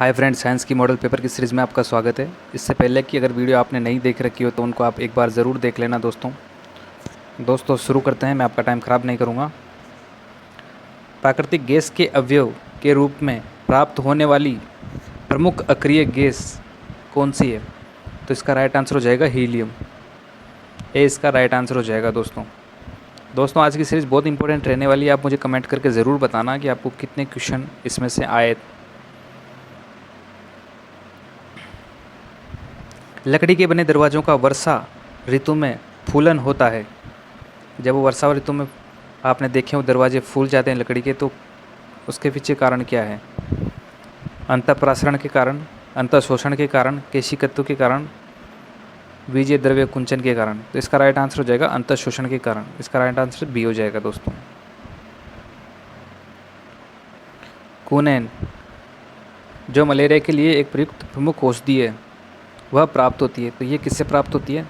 Hi friends, science की model paper की series में आपका स्वागत है। इससे पहले कि अगर वीडियो आपने नहीं देख रखी हो तो उनको आप एक बार ज़रूर देख लेना दोस्तों शुरू करते हैं। मैं आपका टाइम ख़राब नहीं करूँगा। प्राकृतिक गैस के अवयव के रूप में प्राप्त होने वाली प्रमुख अक्रिय गैस कौन सी है? तो इसका राइट आंसर हो जाएगा हीलियम। ए इसका राइट आंसर हो जाएगा दोस्तों आज की सीरीज़ बहुत इंपॉर्टेंट रहने वाली है। आप मुझे कमेंट करके ज़रूर बताना कि आपको कितने क्वेश्चन इसमें से आए। लकड़ी के बने दरवाज़ों का वर्षा ऋतु में फूलन होता है। जब वो वर्षा ऋतु में आपने देखे हो दरवाजे फूल जाते हैं लकड़ी के, तो उसके पीछे कारण क्या है? अंतःप्रासरण के कारण, अंतःशोषण के कारण, केशिकत्व के कारण, बीजीय द्रव्य कुंचन के कारण। तो इसका राइट आंसर हो जाएगा अंतःशोषण के कारण। इसका राइट आंसर बी हो जाएगा दोस्तों। क्विनैन जो मलेरिया के लिए एक प्रयुक्त प्रमुख औषधि है, वह प्राप्त होती है। तो ये किससे प्राप्त होती है?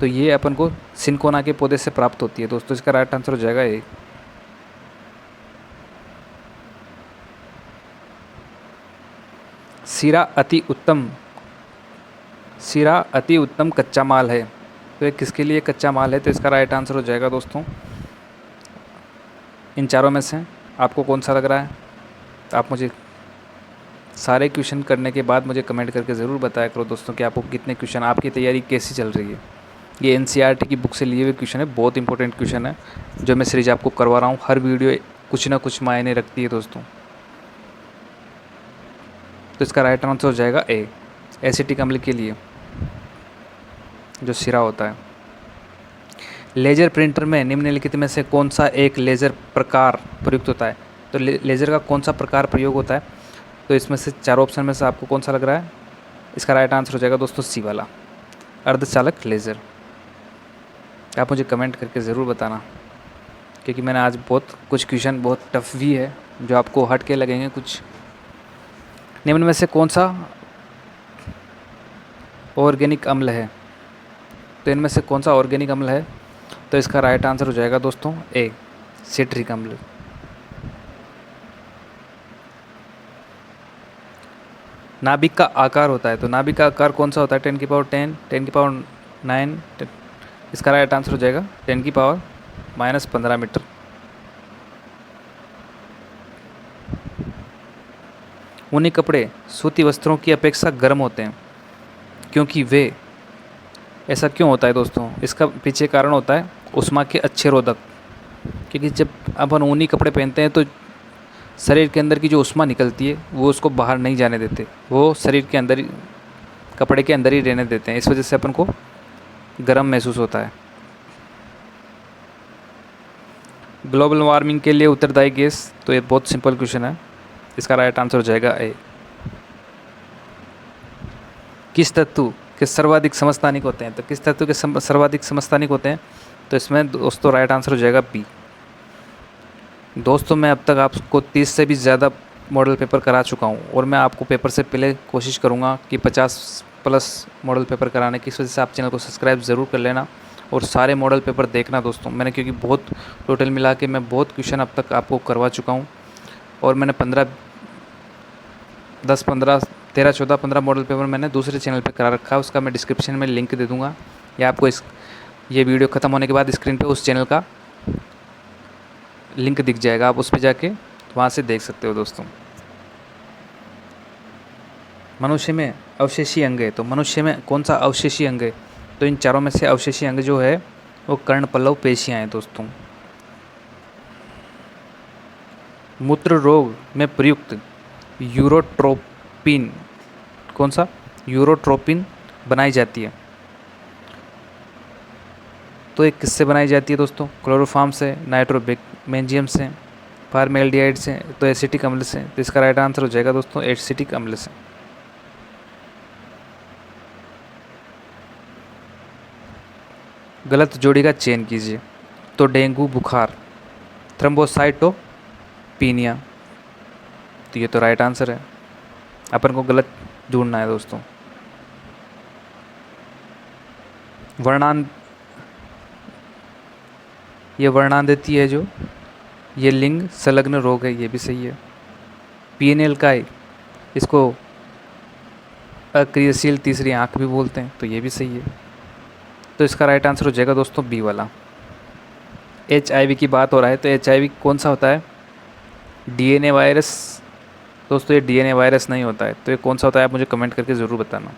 तो ये अपन को सिनकोना के पौधे से प्राप्त होती है दोस्तों। इसका राइट आंसर हो जाएगा ए। सीरा अति उत्तम कच्चा माल है। तो ये किसके लिए कच्चा माल है? तो इसका राइट आंसर हो जाएगा दोस्तों, इन चारों में से आपको कौन सा लग रहा है? तो आप मुझे सारे क्वेश्चन करने के बाद मुझे कमेंट करके ज़रूर बताया करो दोस्तों कि आपको कितने क्वेश्चन, आपकी तैयारी कैसी चल रही है। ये एनसीईआरटी की बुक से लिए हुए क्वेश्चन है, बहुत इंपॉर्टेंट क्वेश्चन है जो मैं सीरीज आपको करवा रहा हूँ। हर वीडियो कुछ ना कुछ मायने रखती है दोस्तों। तो इसका राइट आंसर हो जाएगा ए, एसिटिक अम्ल के लिए जो सिरा होता है। लेज़र प्रिंटर में निम्नलिखित में से कौन सा एक लेज़र प्रकार प्रयुक्त होता है? तो लेज़र का कौन सा प्रकार प्रयोग होता है? तो इसमें से चार ऑप्शन में से आपको कौन सा लग रहा है? इसका राइट आंसर हो जाएगा दोस्तों सी वाला, अर्धचालक लेज़र। आप मुझे कमेंट करके ज़रूर बताना, क्योंकि मैंने आज बहुत कुछ क्वेश्चन बहुत टफ भी है जो आपको हट के लगेंगे कुछ। निम्न में से कौन सा ऑर्गेनिक अम्ल है? तो इनमें से कौन सा ऑर्गेनिक अम्ल है? तो इसका राइट आंसर हो जाएगा दोस्तों ए, सिट्रिक अम्ल। नाभिक का आकार होता है, तो नाभिक का आकार कौन सा होता है? 10 की पावर 10, 10 की पावर 9। इसका राइट आंसर हो जाएगा 10 की पावर -15 मीटर। ऊनी कपड़े सूती वस्त्रों की अपेक्षा गर्म होते हैं, क्योंकि वे, ऐसा क्यों होता है दोस्तों? इसका पीछे कारण होता है उष्मा के अच्छे रोधक। क्योंकि जब अपन ऊनी कपड़े पहनते हैं तो शरीर के अंदर की जो उष्मा निकलती है वो उसको बाहर नहीं जाने देते, वो शरीर के अंदर ही, कपड़े के अंदर ही रहने देते हैं। इस वजह से अपन को गर्म महसूस होता है। ग्लोबल वार्मिंग के लिए उत्तरदायी गैस? तो ये बहुत सिंपल क्वेश्चन है, इसका राइट आंसर हो जाएगा ए। किस तत्व के सर्वाधिक समस्थानिक होते हैं? तो किस तत्व के सर्वाधिक समस्थानिक होते हैं? तो इसमें दोस्तों राइट आंसर हो जाएगा बी। दोस्तों मैं अब तक आपको 30 से भी ज़्यादा मॉडल पेपर करा चुका हूँ, और मैं आपको पेपर से पहले कोशिश करूँगा कि 50+ मॉडल पेपर कराने की। इस वजह से आप चैनल को सब्सक्राइब ज़रूर कर लेना और सारे मॉडल पेपर देखना दोस्तों। मैंने क्योंकि बहुत टोटल मिला के मैं बहुत क्वेश्चन अब तक आपको करवा चुका हूँ, और मैंने 10, 15, 13, 14, 15 मॉडल पेपर मैंने दूसरे चैनल पे करा रखा है। उसका मैं डिस्क्रिप्शन में लिंक दे दूँगा, या आपको ये वीडियो ख़त्म होने के बाद स्क्रीन पे उस चैनल का लिंक दिख जाएगा, आप उस पर जाके वहाँ से देख सकते हो दोस्तों। मनुष्य में अवशेषी अंग है, तो मनुष्य में कौन सा अवशेषी अंग है? तो इन चारों में से अवशेषी अंग जो है वो कर्णपल्लव पेशियाँ हैं दोस्तों। मूत्र रोग में प्रयुक्त यूरोट्रोपिन, कौन सा यूरोट्रोपिन बनाई जाती है? तो ये किससे बनाई जाती है दोस्तों? क्लोरोफॉर्म से, नाइट्रोबेंजीयम से, फार्मेल्डिहाइड से, तो एसिटिक अम्ल से। तो इसका राइट आंसर हो जाएगा दोस्तों एसिटिक अम्ल से। गलत जोड़ी का चयन कीजिए। तो डेंगू बुखार, थ्रोम्बोसाइटोपिनिया। तो ये तो राइट आंसर है, अपन को गलत ढूंढना है दोस्तों। ये वर्णांधती है ये लिंग संलग्न रोग है, ये भी सही है। पीएनएल का इसको अक्रियाशील तीसरी आँख भी बोलते हैं, तो ये भी सही है। तो इसका राइट आंसर हो जाएगा दोस्तों बी वाला। HIV की बात हो रहा है, तो HIV कौन सा होता है? DNA virus. दोस्तों ये DNA वायरस नहीं होता है, तो ये कौन सा होता है आप मुझे कमेंट करके ज़रूर बताना।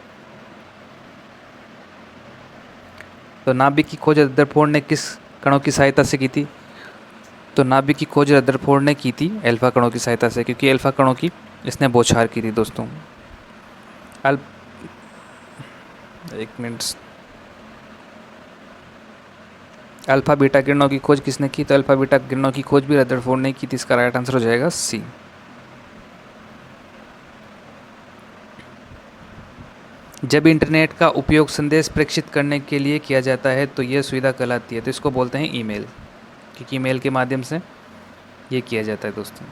तो नाभिक की खोज रदरफोर्ड ने किस कणों की सहायता से की थी? तो नाभिक की खोज रदरफोर्ड ने की थी अल्फा कणों की सहायता से, क्योंकि अल्फा कणों की इसने बौछार की थी दोस्तों। एक मिनट। अल्फा बीटा किरणों की खोज किसने की? तो अल्फा बीटा किरणों की खोज भी रदरफोर्ड ने की थी। इसका राइट आंसर हो जाएगा सी। जब इंटरनेट का उपयोग संदेश प्रेषित करने के लिए किया जाता है तो यह सुविधा कहलाती है, तो इसको बोलते हैं ईमेल, क्योंकि ईमेल के माध्यम से ये किया जाता है दोस्तों।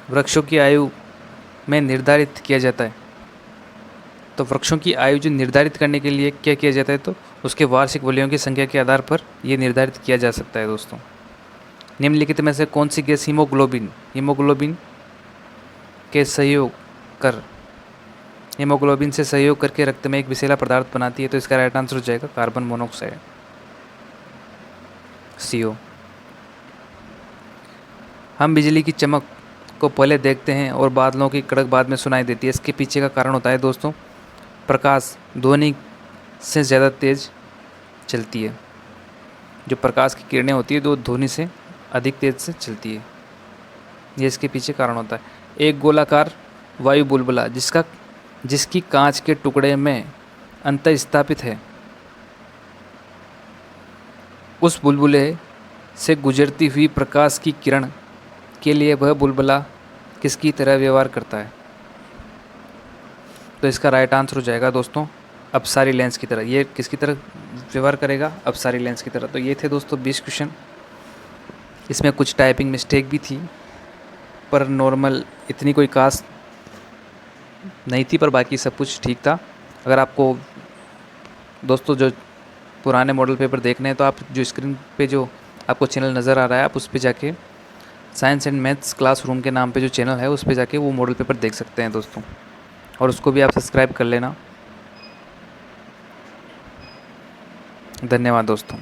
वृक्षों की आयु में निर्धारित किया जाता है, तो वृक्षों की आयु जो निर्धारित करने के लिए क्या किया जाता है, तो उसके वार्षिक वलयों की संख्या के आधार पर यह निर्धारित किया जा सकता है दोस्तों। निम्नलिखित में से कौन सी गैस हीमोग्लोबिन से सहयोग करके रक्त में एक विषैला पदार्थ बनाती है? तो इसका राइट आंसर हो जाएगा कार्बन मोनोऑक्साइड, CO। हम बिजली की चमक को पहले देखते हैं और बादलों की कड़क बाद में सुनाई देती है। इसके पीछे का कारण होता है दोस्तों, प्रकाश ध्वनि से ज़्यादा तेज चलती है। जो प्रकाश की किरणें होती है वो ध्वनि से अधिक तेज से चलती है, ये इसके पीछे कारण होता है। एक गोलाकार वायु बुलबुला जिसकी कांच के टुकड़े में अंतर स्थापित है, उस बुलबुले से गुजरती हुई प्रकाश की किरण के लिए वह बुलबुला किसकी तरह व्यवहार करता है? तो इसका राइट आंसर हो जाएगा दोस्तों अपसारी लेंस की तरह। ये किसकी तरह व्यवहार करेगा? अपसारी लेंस की तरह। तो ये थे दोस्तों 20 क्वेश्चन। इसमें कुछ टाइपिंग मिस्टेक भी थी, पर नॉर्मल इतनी कोई खास नहीं थी, पर बाकी सब कुछ ठीक था। अगर आपको दोस्तों जो पुराने मॉडल पेपर देखने हैं, तो आप जो स्क्रीन पे जो आपको चैनल नज़र आ रहा है, आप उस पर जाके साइंस एंड मैथ्स क्लासरूम के नाम पे जो चैनल है उस पर जाके वो मॉडल पेपर देख सकते हैं दोस्तों, और उसको भी आप सब्सक्राइब कर लेना। धन्यवाद दोस्तों।